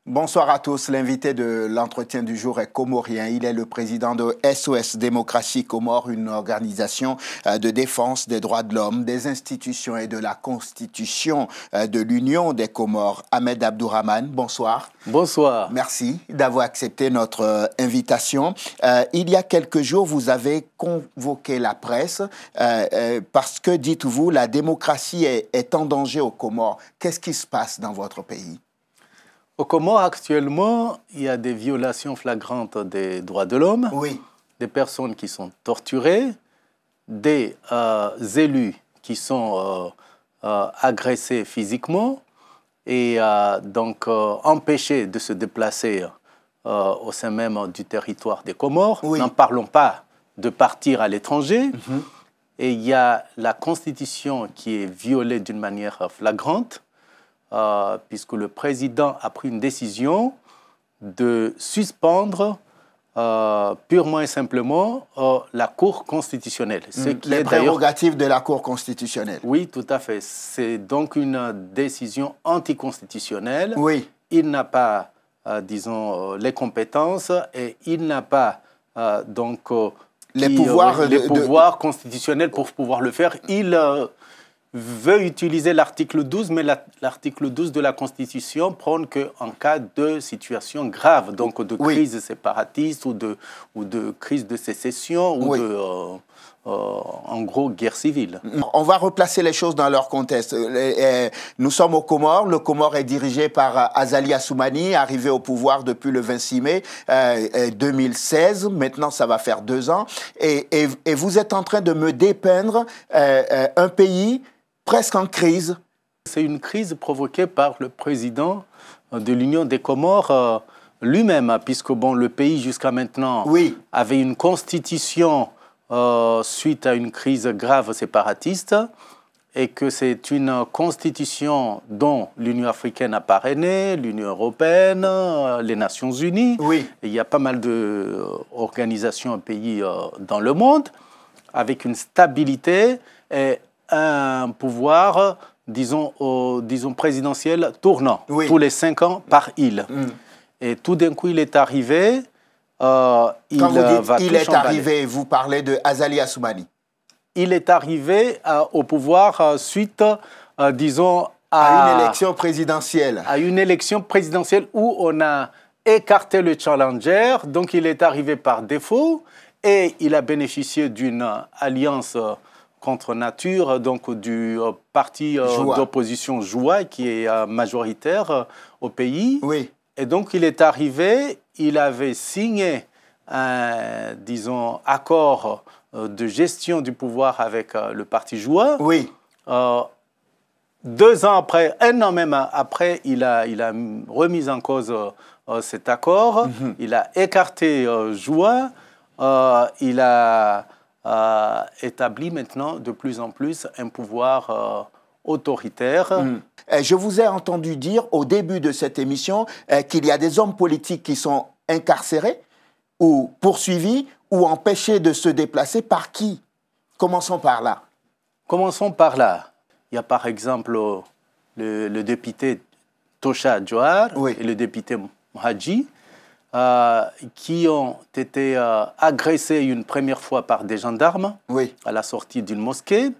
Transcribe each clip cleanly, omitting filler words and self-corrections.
Bonsoir à tous. L'invité de l'entretien du jour est comorien. Il est le président de SOS Démocratie Comores, une organisation de défense des droits de l'homme, des institutions et de la constitution de l'Union des Comores. Ahmed Abdourahmane, bonsoir. Bonsoir. Merci d'avoir accepté notre invitation. Il y a quelques jours, vous avez convoqué la presse parce que, dites-vous, la démocratie est en danger aux Comores. Qu'est-ce qui se passe dans votre pays ? Aux Comores, actuellement, il y a des violations flagrantes des droits de l'homme, oui. Des personnes qui sont torturées, des élus qui sont agressés physiquement et donc empêchés de se déplacer au sein même du territoire des Comores. Oui. N'en parlons pas de partir à l'étranger. Et il y a la Constitution qui est violée d'une manière flagrante. Puisque le président a pris une décision de suspendre purement et simplement la Cour constitutionnelle. Les prérogatives de la Cour constitutionnelle. Oui, tout à fait. C'est donc une décision anticonstitutionnelle. Oui. Il n'a pas, disons, les compétences et il n'a pas donc les pouvoirs constitutionnels pour pouvoir le faire. Il veut utiliser l'article 12, mais l'article 12 de la Constitution prône qu'en cas de situation grave, donc de crise séparatiste ou de crise de sécession ou de, en gros, guerre civile. On va replacer les choses dans leur contexte. Nous sommes aux Comores. Le Comore est dirigé par Azali Assoumani, arrivé au pouvoir depuis le 26 mai 2016. Maintenant, ça va faire 2 ans. Et vous êtes en train de me dépeindre un pays presque en crise. C'est une crise provoquée par le président de l'Union des Comores lui-même, puisque bon, le pays jusqu'à maintenant avait une constitution suite à une crise grave séparatiste et que c'est une constitution dont l'Union africaine a parrainé, l'Union européenne, les Nations unies. Et il y a pas mal d'organisations et pays dans le monde avec une stabilité et un pouvoir, disons présidentiel tournant, tous les 5 ans par île. Et tout d'un coup, il est arrivé, Quand vous dites il est arrivé, vous parlez de Azali Assoumani. Il est arrivé au pouvoir suite, disons, à une élection présidentielle. À une élection présidentielle où on a écarté le challenger, donc il est arrivé par défaut et il a bénéficié d'une alliance contre nature, donc du parti d'opposition Joua, qui est majoritaire au pays. Et donc, il est arrivé, il avait signé un, disons, accord de gestion du pouvoir avec le parti Joua. 2 ans après, 1 an même après, il a remis en cause cet accord. Il a écarté Joua. Il a établit maintenant de plus en plus un pouvoir autoritaire. Je vous ai entendu dire au début de cette émission qu'il y a des hommes politiques qui sont incarcérés ou poursuivis ou empêchés de se déplacer. Par qui? Commençons par là. Commençons par là. Il y a par exemple le député Tosha Johar et le député Mhaji, qui ont été agressés une première fois par des gendarmes à la sortie d'une mosquée.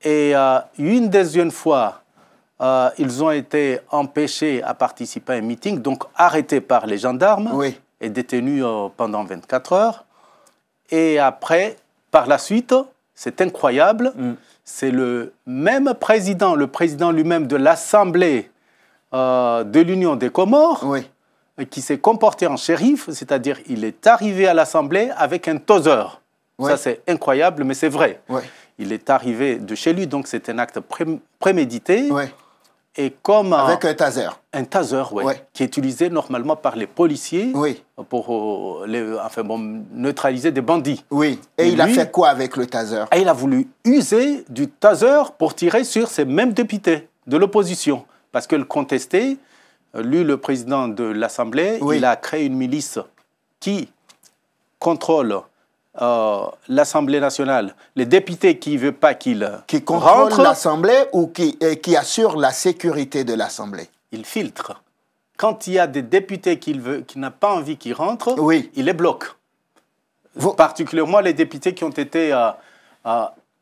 Et une deuxième fois, ils ont été empêchés à participer à un meeting, donc arrêtés par les gendarmes et détenus pendant 24 heures. Et après, par la suite, c'est incroyable, c'est le même président, le président lui-même de l'Assemblée de l'Union des Comores, qui s'est comporté en shérif, c'est-à-dire il est arrivé à l'Assemblée avec un taser. Ça, c'est incroyable, mais c'est vrai. Il est arrivé de chez lui, donc c'est un acte prémédité. Et comme avec un taser. Un taser, qui est utilisé normalement par les policiers pour neutraliser des bandits. Et il a fait quoi avec le taser? Et il a voulu user du taser pour tirer sur ces mêmes députés de l'opposition. Parce que le contesté, lui, le président de l'Assemblée, il a créé une milice qui contrôle l'Assemblée nationale, les députés qui ne veulent pas qu'il contrôle l'Assemblée ou qui assure la sécurité de l'Assemblée? Il filtre. quand il y a des députés qui n'ont pas envie qu'ils rentrent, oui. il les bloque. Particulièrement les députés qui ont été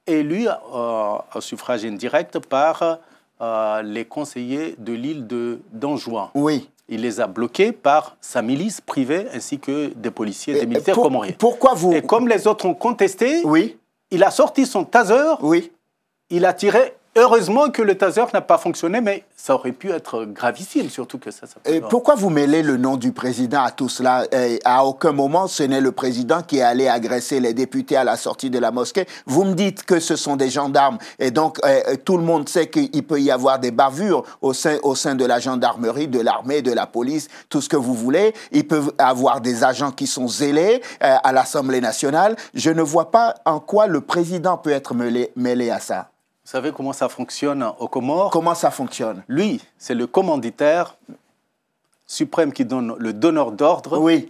élus au suffrage indirect par les conseillers de l'île d'Anjouan. Oui. Il les a bloqués par sa milice privée ainsi que des policiers et des militaires comoriens. Pourquoi vous... Et comme les autres ont contesté, oui. il a sorti son taser, oui. il a tiré. Heureusement que le taser n'a pas fonctionné, mais ça aurait pu être gravissime, surtout que ça... Pourquoi vous mêlez le nom du président à tout cela? À aucun moment, ce n'est le président qui est allé agresser les députés à la sortie de la mosquée. Vous me dites que ce sont des gendarmes, et donc tout le monde sait qu'il peut y avoir des bavures au sein de la gendarmerie, de l'armée, de la police, tout ce que vous voulez. Il peut y avoir des agents qui sont zélés à l'Assemblée nationale. Je ne vois pas en quoi le président peut être mêlé à ça. Vous savez comment ça fonctionne aux Comores? Comment ça fonctionne? Lui, c'est le commanditaire suprême qui donne le donneur d'ordre. Oui.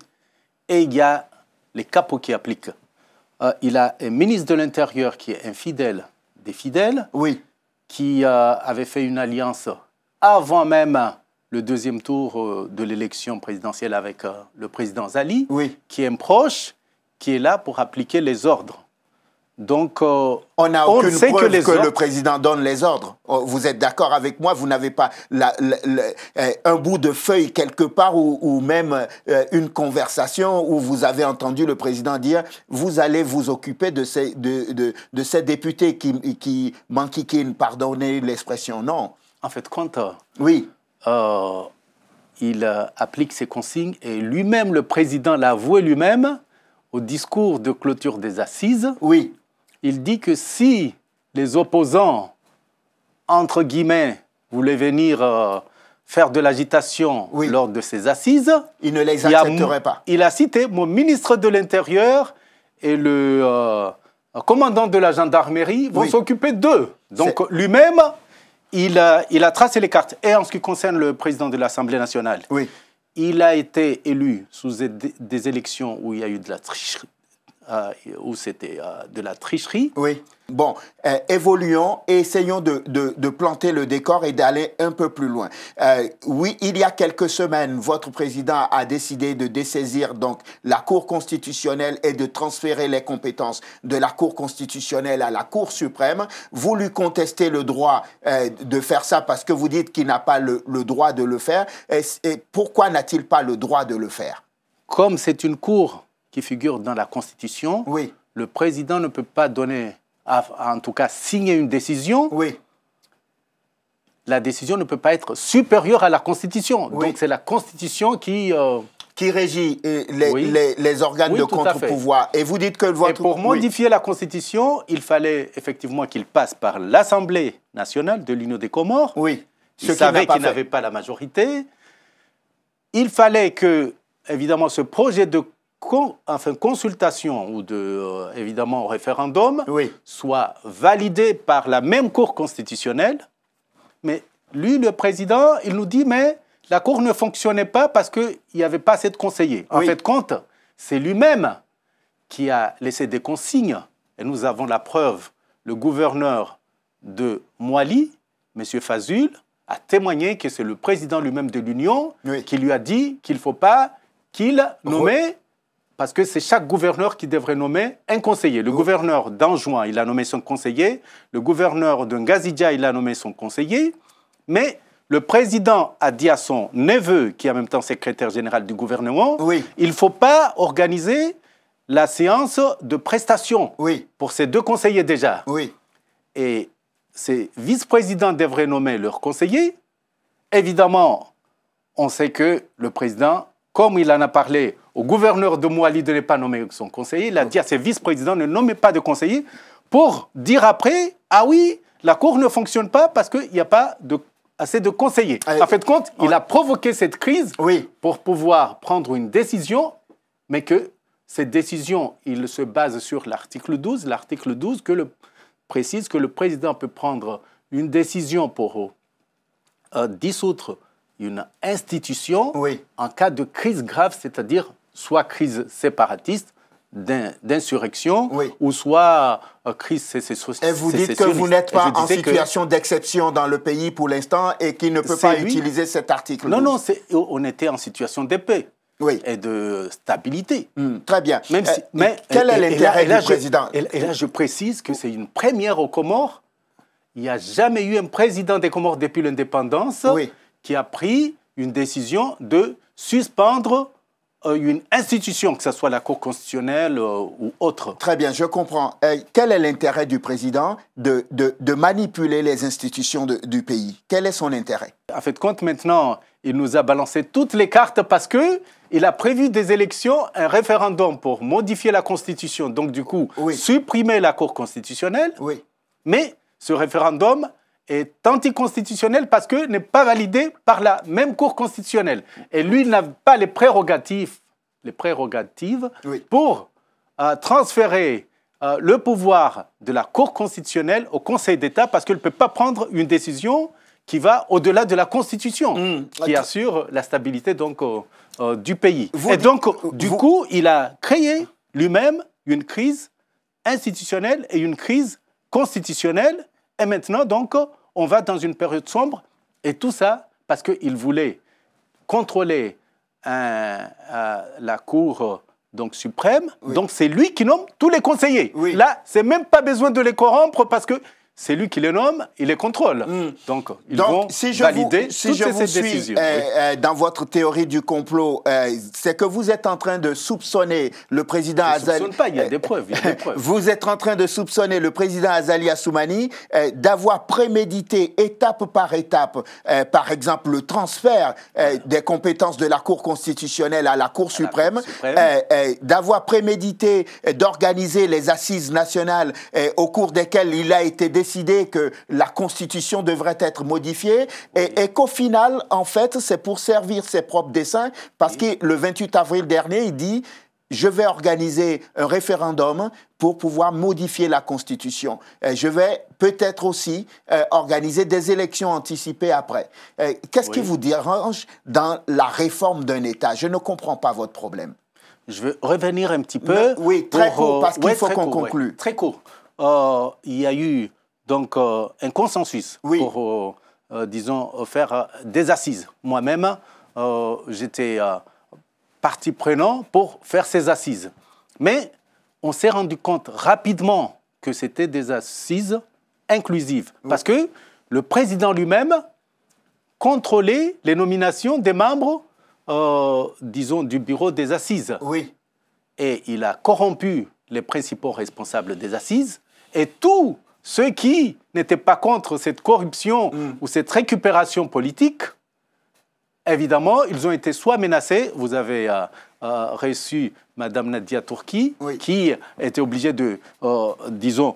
Et il y a les capots qui appliquent. Il a un ministre de l'Intérieur qui est infidèle des fidèles. Oui. Qui avait fait une alliance avant même le deuxième tour de l'élection présidentielle avec le président Zali. Oui. Qui est un proche, qui est là pour appliquer les ordres. Donc, on n'a aucune preuve que le président donne les ordres. Vous êtes d'accord avec moi? Vous n'avez pas un bout de feuille quelque part ou même une conversation où vous avez entendu le président dire « Vous allez vous occuper de ces députés qui manquiquinent, pardonnez l'expression. » Non. En fait, quand oui. Il applique ses consignes et lui-même, le président l'a avoué lui-même au discours de clôture des assises. Oui. Il dit que si les opposants, entre guillemets, voulaient venir faire de l'agitation oui. lors de ces assises, il ne les accepterait pas. Il a cité mon ministre de l'Intérieur et le commandant de la gendarmerie vont oui. s'occuper d'eux. Donc lui-même, il a tracé les cartes. Et en ce qui concerne le président de l'Assemblée nationale, oui. il a été élu sous des élections où il y a eu de la tricherie. Où c'était de la tricherie. Oui. Bon, évoluons et essayons de planter le décor et d'aller un peu plus loin. Oui, il y a quelques semaines, votre président a décidé de dessaisir donc la Cour constitutionnelle et de transférer les compétences de la Cour constitutionnelle à la Cour suprême. Vous lui contestez le droit de faire ça parce que vous dites qu'il n'a pas le droit de le faire. Et pourquoi n'a-t-il pas le droit de le faire? Comme c'est une cour qui figure dans la Constitution, oui. le président ne peut pas donner, en tout cas signer une décision. Oui. La décision ne peut pas être supérieure à la Constitution. Oui. Donc c'est la Constitution qui régit oui. les organes oui, de contre-pouvoir. Et vous dites que votre... Et pour modifier la Constitution, il fallait effectivement qu'il passe par l'Assemblée nationale de l'Union des Comores. Oui. Il savait qu'il n'avait pas la majorité. Il fallait que, évidemment, ce projet de consultation ou évidemment référendum oui. soit validé par la même Cour constitutionnelle. Mais lui, le président, il nous dit mais la Cour ne fonctionnait pas parce qu'il n'y avait pas assez de conseillers. En oui. fait, compte, c'est lui-même qui a laissé des consignes. Et nous avons la preuve. Le gouverneur de Moali, M. Fazul, a témoigné que c'est le président lui-même de l'Union oui. qui lui a dit qu'il ne faut pas qu'il nomme... Parce que c'est chaque gouverneur qui devrait nommer un conseiller. Le gouverneur d'Anjouan, il a nommé son conseiller. Le gouverneur de Ngazidja, il a nommé son conseiller. Mais le président a dit à son neveu, qui est en même temps secrétaire général du gouvernement, oui. il ne faut pas organiser la séance de prestation oui. pour ces deux conseillers déjà. Oui. Et ces vice-présidents devraient nommer leurs conseillers. Évidemment, on sait que le président, comme il en a parlé au gouverneur de Moali de ne pas nommer son conseiller, il a dit à ses vice-présidents ne nommez pas de conseiller pour dire après, ah oui, la Cour ne fonctionne pas parce qu'il n'y a pas assez de conseillers. En fait, compte, il a provoqué cette crise oui. pour pouvoir prendre une décision, mais que cette décision, il se base sur l'article 12. L'article 12 précise que le président peut prendre une décision pour dissoudre une institution oui. en cas de crise grave, c'est-à-dire soit crise séparatiste, d'insurrection ou soit crise sécessoriste. Et vous dites que vous n'êtes pas en situation d'exception dans le pays pour l'instant et qu'il ne peut pas utiliser cet article. Non, non, on était en situation de paix et de stabilité. Très bien. Même si, quel est l'intérêt du président? Et là, je précise que c'est une première aux Comores. Il n'y a jamais eu un président des Comores depuis l'indépendance qui a pris une décision de suspendre une institution, que ce soit la Cour constitutionnelle ou autre. Très bien, je comprends. Quel est l'intérêt du président de manipuler les institutions du pays? Quel est son intérêt? En fait, compte maintenant, il nous a balancé toutes les cartes parce qu'il a prévu des élections, un référendum pour modifier la Constitution, donc du coup, supprimer la Cour constitutionnelle. Mais ce référendum est anticonstitutionnel parce qu'il n'est pas validé par la même Cour constitutionnelle. Et lui, il n'a pas les prérogatives pour transférer le pouvoir de la Cour constitutionnelle au Conseil d'État parce qu'il ne peut pas prendre une décision qui va au-delà de la Constitution, qui assure la stabilité donc, du pays. Et donc, du coup, il a créé lui-même une crise institutionnelle et une crise constitutionnelle. Et maintenant, donc, on va dans une période sombre. Et tout ça parce qu'il voulait contrôler la Cour donc, suprême. Donc, c'est lui qui nomme tous les conseillers. Là, c'est même pas besoin de les corrompre parce que c'est lui qui les nomme, il les contrôle. Donc, ils vont valider toutes ces décisions. Dans votre théorie du complot, c'est que vous êtes en train de soupçonner le président Azali... Je ne soupçonne pas, il y a des preuves. Vous êtes en train de soupçonner le président Azali Assoumani d'avoir prémédité étape par étape, par exemple, le transfert des compétences de la Cour constitutionnelle à la Cour suprême, d'avoir prémédité d'organiser les assises nationales au cours desquelles il a été décidé que la Constitution devrait être modifiée et qu'au final, en fait, c'est pour servir ses propres desseins parce que le 28 avril dernier, il dit « Je vais organiser un référendum pour pouvoir modifier la Constitution. Je vais peut-être aussi organiser des élections anticipées après. » Qu'est-ce qui vous dérange dans la réforme d'un État? Je ne comprends pas votre problème. Je veux revenir un petit peu. Oui, très court, parce qu'il faut qu'on conclue. Très court. Il y a eu donc un consensus pour, disons, faire des assises. Moi-même, j'étais partie prenante pour faire ces assises. Mais on s'est rendu compte rapidement que c'était des assises inclusives. Parce que le président lui-même contrôlait les nominations des membres, disons, du bureau des assises. Et il a corrompu les principaux responsables des assises et tous ceux qui n'étaient pas contre cette corruption ou cette récupération politique, évidemment, ils ont été soit menacés. Vous avez reçu Mme Nadia Turki, qui était obligée de, disons,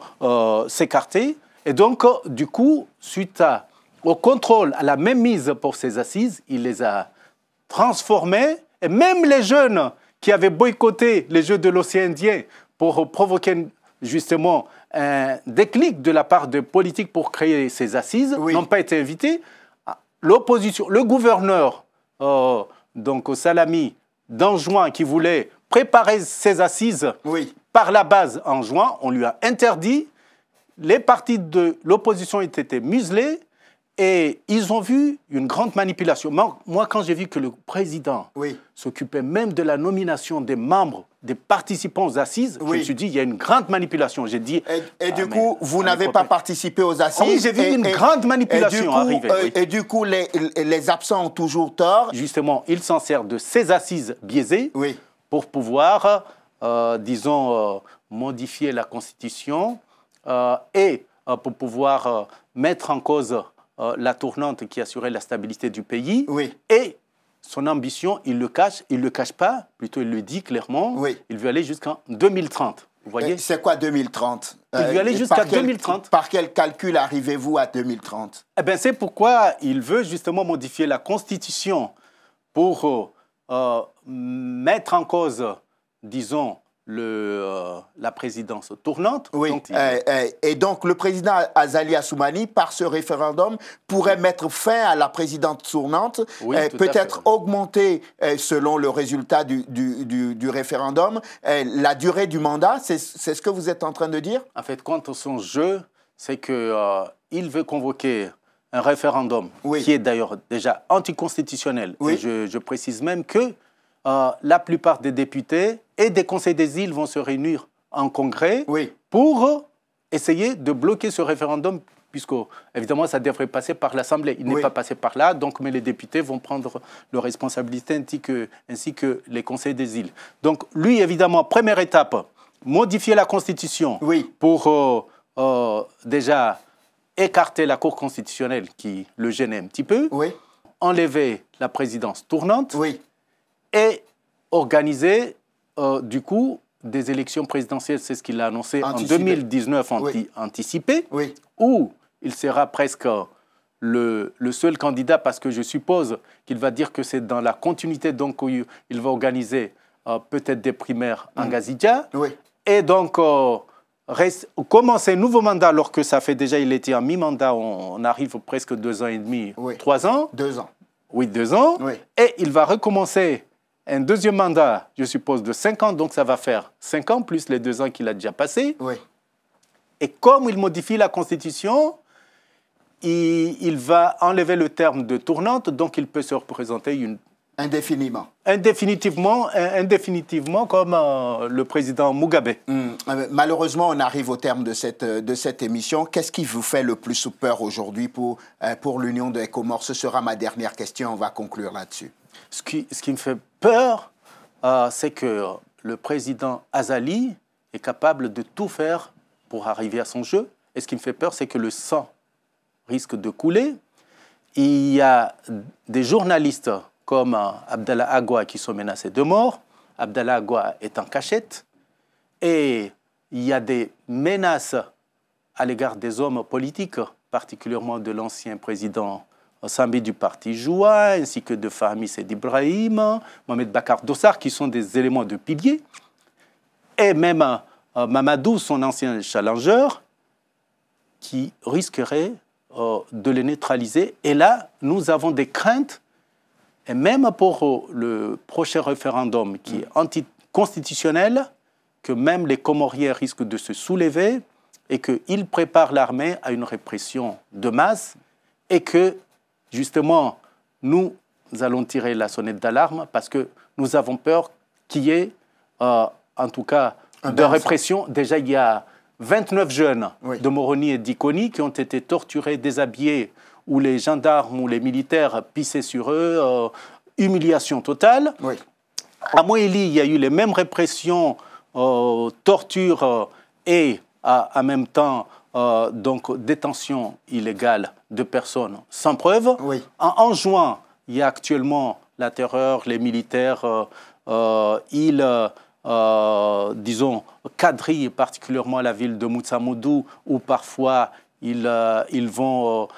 s'écarter. Et donc, du coup, suite au contrôle, à la même mise pour ces assises, il les a transformés. Et même les jeunes qui avaient boycotté les Jeux de l'océan Indien pour provoquer justement un déclic de la part de politiques pour créer ces assises, n'ont pas été invités. L'opposition, le gouverneur, donc Salami, d'en juin, qui voulait préparer ces assises par la base en juin, on lui a interdit. Les partis de l'opposition ont été muselés et ils ont vu une grande manipulation. Moi, quand j'ai vu que le président s'occupait même de la nomination des membres, des participants aux assises, je me suis dit, il y a une grande manipulation. J'ai dit... Et du coup, vous n'avez pas participé aux assises. Oui, j'ai vu une grande manipulation arriver. Et du coup, les absents ont toujours tort. Justement, ils s'en servent de ces assises biaisées pour pouvoir, disons, modifier la Constitution et pour pouvoir mettre en cause la tournante qui assurait la stabilité du pays. Et son ambition, il le cache pas, plutôt il le dit clairement, il veut aller jusqu'en 2030. Vous voyez? C'est quoi 2030? Il veut aller jusqu'à 2030. Par quel calcul arrivez-vous à 2030? Eh bien, c'est pourquoi il veut justement modifier la Constitution pour mettre en cause, disons, la présidence tournante. Oui, et donc le président Azali Assoumani, par ce référendum, pourrait mettre fin à la présidence tournante, oui, peut-être augmenter, selon le résultat du référendum, la durée du mandat. C'est ce que vous êtes en train de dire? En fait, quant à son jeu, c'est qu'il veut convoquer un référendum qui est d'ailleurs déjà anticonstitutionnel. Et je précise même que la plupart des députés et des conseils des îles vont se réunir en congrès pour essayer de bloquer ce référendum, puisque évidemment ça devrait passer par l'Assemblée. Il n'est pas passé par là, donc mais les députés vont prendre leurs responsabilités ainsi que les conseils des îles. Donc lui, évidemment, première étape, modifier la Constitution pour déjà écarter la Cour constitutionnelle qui le gênait un petit peu, enlever la présidence tournante, et organiser, du coup, des élections présidentielles, c'est ce qu'il a annoncé en 2019, anticipées, où il sera presque le seul candidat, parce que je suppose qu'il va dire que c'est dans la continuité, donc où il va organiser peut-être des primaires en Gazidja, et donc commencer un nouveau mandat, alors que ça fait déjà, il était en mi-mandat, on arrive presque 2 ans et demi, 3 ans. 2 ans. Oui, 2 ans. Et il va recommencer un deuxième mandat, je suppose, de 5 ans, donc ça va faire 5 ans, plus les 2 ans qu'il a déjà passés. Et comme il modifie la Constitution, il va enlever le terme de tournante, donc il peut se représenter indéfiniment. Indéfinitivement, comme le président Mugabe. Malheureusement, on arrive au terme de cette émission. Qu'est-ce qui vous fait le plus peur aujourd'hui pour l'Union des Comores? Ce sera ma dernière question, on va conclure là-dessus. Ce qui me fait peur, c'est que le président Azali est capable de tout faire pour arriver à son jeu. Et ce qui me fait peur, c'est que le sang risque de couler. Il y a des journalistes comme Abdallah Agua qui sont menacés de mort. Abdallah Agua est en cachette. Et il y a des menaces à l'égard des hommes politiques, particulièrement de l'ancien président Sambi du parti Joua, ainsi que de Fahmi Seydi Ibrahim, Mohamed Bakar Dossar, qui sont des éléments de piliers, et même Mamadou, son ancien challenger, qui risquerait de les neutraliser. Et là, nous avons des craintes, et même pour le prochain référendum qui est anticonstitutionnel, que même les Comoriens risquent de se soulever et qu'ils préparent l'armée à une répression de masse et que, justement, nous allons tirer la sonnette d'alarme parce que nous avons peur qu'il y ait, en tout cas, de répression. Déjà, il y a 29 jeunes de Moroni et d'Ikoni qui ont été torturés, déshabillés, où les gendarmes ou les militaires pissaient sur eux, humiliation totale. À Moélie, il y a eu les mêmes répressions, torture et en même temps donc détention illégale de personnes sans preuve. En juin, il y a actuellement la terreur, les militaires, disons, quadrillent particulièrement la ville de Moutsamoudou, où parfois ils vont,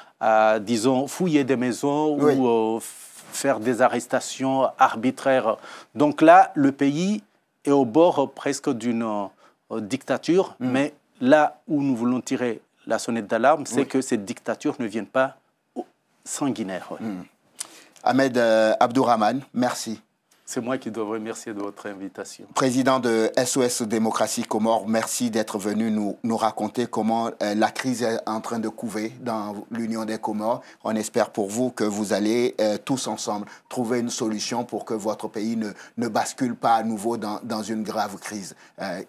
disons, fouiller des maisons ou faire des arrestations arbitraires. Donc là, le pays est au bord presque d'une dictature, mais là où nous voulons tirer la sonnette d'alarme, c'est que cette dictature ne vienne pas sanguinaire. Ahmed Abdourahmane, merci. C'est moi qui dois vous remercier de votre invitation. Président de SOS Démocratie Comores, merci d'être venu nous raconter comment la crise est en train de couver dans l'Union des Comores. On espère pour vous que vous allez tous ensemble trouver une solution pour que votre pays ne bascule pas à nouveau dans une grave crise.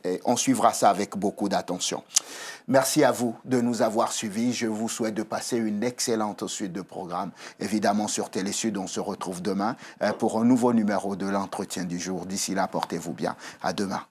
Et on suivra ça avec beaucoup d'attention. Merci à vous de nous avoir suivis. Je vous souhaite de passer une excellente suite de programmes. Évidemment, sur Télésud, on se retrouve demain pour un nouveau numéro de l'entretien du jour. D'ici là, portez-vous bien. À demain.